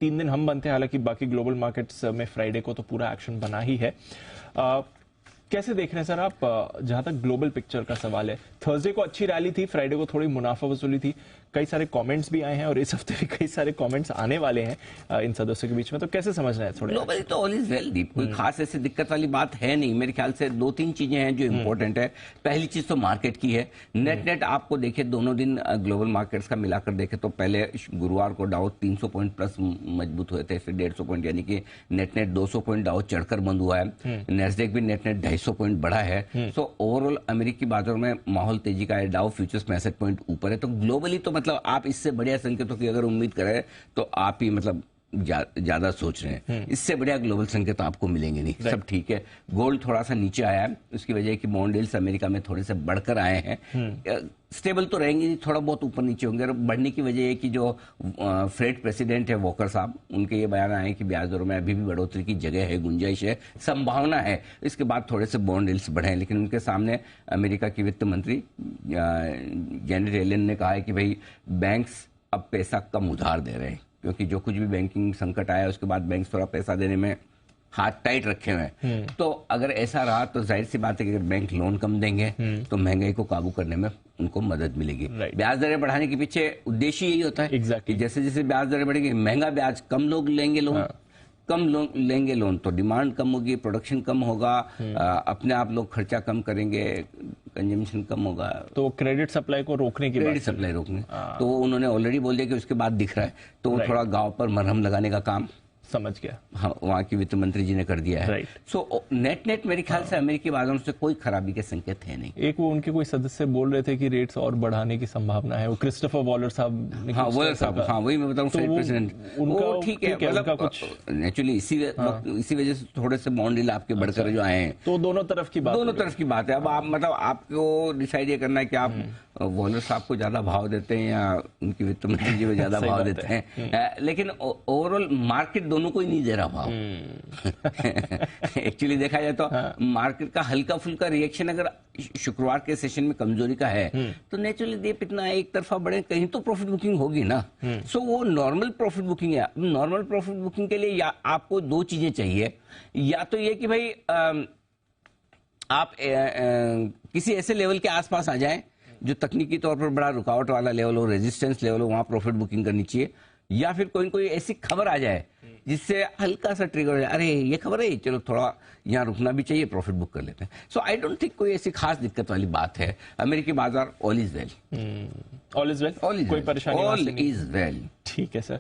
3 दिन हम बनते हैं, हालांकि बाकी ग्लोबल मार्केट्स में फ्राइडे को तो पूरा एक्शन बना ही है। कैसे देख रहे हैं सर आप, जहां तक ग्लोबल पिक्चर का सवाल है? थर्सडे को अच्छी रैली थी, फ्राइडे को थोड़ी मुनाफा वसूली थी, कई सारे कमेंट्स भी आए हैं और इस हफ्ते भी कई सारे कमेंट्स आने वाले हैं इन सदस्यों के बीच में, तो कैसे समझ रहे हैं थोड़े? ग्लोबली तो ऑल इज वेल दीप, कोई खास ऐसी दिक्कत वाली बात है नहीं। मेरे ख्याल से 2-3 चीजें हैं जो इंपॉर्टेंट है। पहली चीज तो मार्केट की है। नेट आपको देखे दोनों दिन ग्लोबल मार्केट्स का मिलाकर देखे तो पहले गुरुवार को डाउ 300 पॉइंट प्लस मजबूत हुए थे, फिर 150 पॉइंट, यानी कि नेट 200 पॉइंट डाउ चढ़कर बंद हुआ है। नेस्डेक भी नेट 250 पॉइंट बढ़ा है। सो ओवरऑल अमेरिकी बाजारों में माहौल तेजी का है। डाउ फ्यूचर्स में 60 पॉइंट ऊपर है। तो ग्लोबली तो मतलब आप इससे बढ़िया संकेतों की अगर उम्मीद करें तो आप ही मतलब ज्यादा सोच रहे हैं। इससे बढ़िया ग्लोबल संकेत आपको मिलेंगे नहीं। सब ठीक है। गोल्ड थोड़ा सा नीचे आया है, उसकी वजह है कि बॉन्ड यील्ड्स अमेरिका में थोड़े से बढ़कर आए हैं। स्टेबल तो रहेंगे नहीं, थोड़ा बहुत ऊपर नीचे होंगे। और बढ़ने की वजह है कि जो फेड प्रेसिडेंट है वॉकर साहब, उनके ये बयान आए कि ब्याज दरों में अभी भी बढ़ोतरी की जगह है, गुंजाइश है, संभावना है। इसके बाद थोड़े से बॉन्ड यील्ड्स बढ़े, लेकिन उनके सामने अमेरिका की वित्त मंत्री जेनेट येलेन ने कहा है कि भाई बैंक्स अब पैसा कम उधार दे रहे हैं, क्योंकि जो कुछ भी बैंकिंग संकट आया उसके बाद बैंक थोड़ा पैसा देने में हाथ टाइट रखे हुए हैं। तो अगर ऐसा रहा तो जाहिर सी बात है कि अगर बैंक लोन कम देंगे तो महंगाई को काबू करने में उनको मदद मिलेगी। ब्याज दरें बढ़ाने के पीछे उद्देश्य यही होता है कि जैसे जैसे ब्याज दरें बढ़ेंगी, महंगा ब्याज, कम लोग लेंगे लोन, कम लोग लेंगे लोन तो डिमांड कम होगी, प्रोडक्शन कम होगा, अपने आप लोग खर्चा कम करेंगे, कंजम्पशन कम होगा। तो क्रेडिट सप्लाई को रोकने की क्रेडिट सप्लाई रोकने तो उन्होंने ऑलरेडी बोल दिया कि उसके बाद दिख रहा है, तो थोड़ा गांव पर मरहम लगाने का काम, समझ गया, हाँ, वहाँ की वित्त मंत्री जी ने कर दिया है। सो नेट मेरे ख्याल से अमेरिकी बाजारों से कोई खराबी के संकेत है नहीं। एक वो उनके कोई सदस्य बोल रहे थे कि रेट्स और बढ़ाने की संभावना है, वो क्रिस्टोफर वॉलर साहब। हाँ, वॉलर साहब, हाँ वही मैं बताऊँ, फेड प्रेसिडेंट, वो ठीक है, मतलब कुछ नेचुरली इसी वजह से थोड़े से बॉन्ड डील आपके बढ़कर जो आए हैं। तो दोनों तरफ की बात है। अब आप मतलब आपको डिसाइड ये करना है कि आप वॉलर साहब को ज्यादा भाव देते हैं या उनकी वित्त मंत्री जी को ज्यादा भाव देते हैं। लेकिन ओवरऑल मार्केट दोनों को ही नहीं दे रहा भाव। एक्चुअली देखा जाए तो मार्केट का हल्का फुल्का रिएक्शन अगर शुक्रवार के सेशन में कमजोरी का है तो नेचुरली दीप इतना एक तरफा बढ़े, कहीं तो प्रॉफिट बुकिंग होगी ना। सो वो नॉर्मल प्रॉफिट बुकिंग है। नॉर्मल प्रॉफिट बुकिंग के लिए या आपको 2 चीजें चाहिए, या तो ये कि भाई आप किसी ऐसे लेवल के आसपास आ जाएं जो तकनीकी तौर पर बड़ा रुकावट वाला लेवल हो, रेजिस्टेंस लेवल हो, वहां प्रॉफिट बुकिंग करनी चाहिए, या फिर कोई ऐसी खबर आ जाए जिससे हल्का सा ट्रिगर हो जाए, अरे ये खबर है, चलो थोड़ा यहाँ रुकना भी चाहिए, प्रॉफिट बुक कर लेते हैं। सो आई डोंट थिंक कोई ऐसी खास दिक्कत वाली बात है। अमेरिकी बाजार all is well, all is well, कोई परेशानी ऑल इज वेल। ठीक है सर।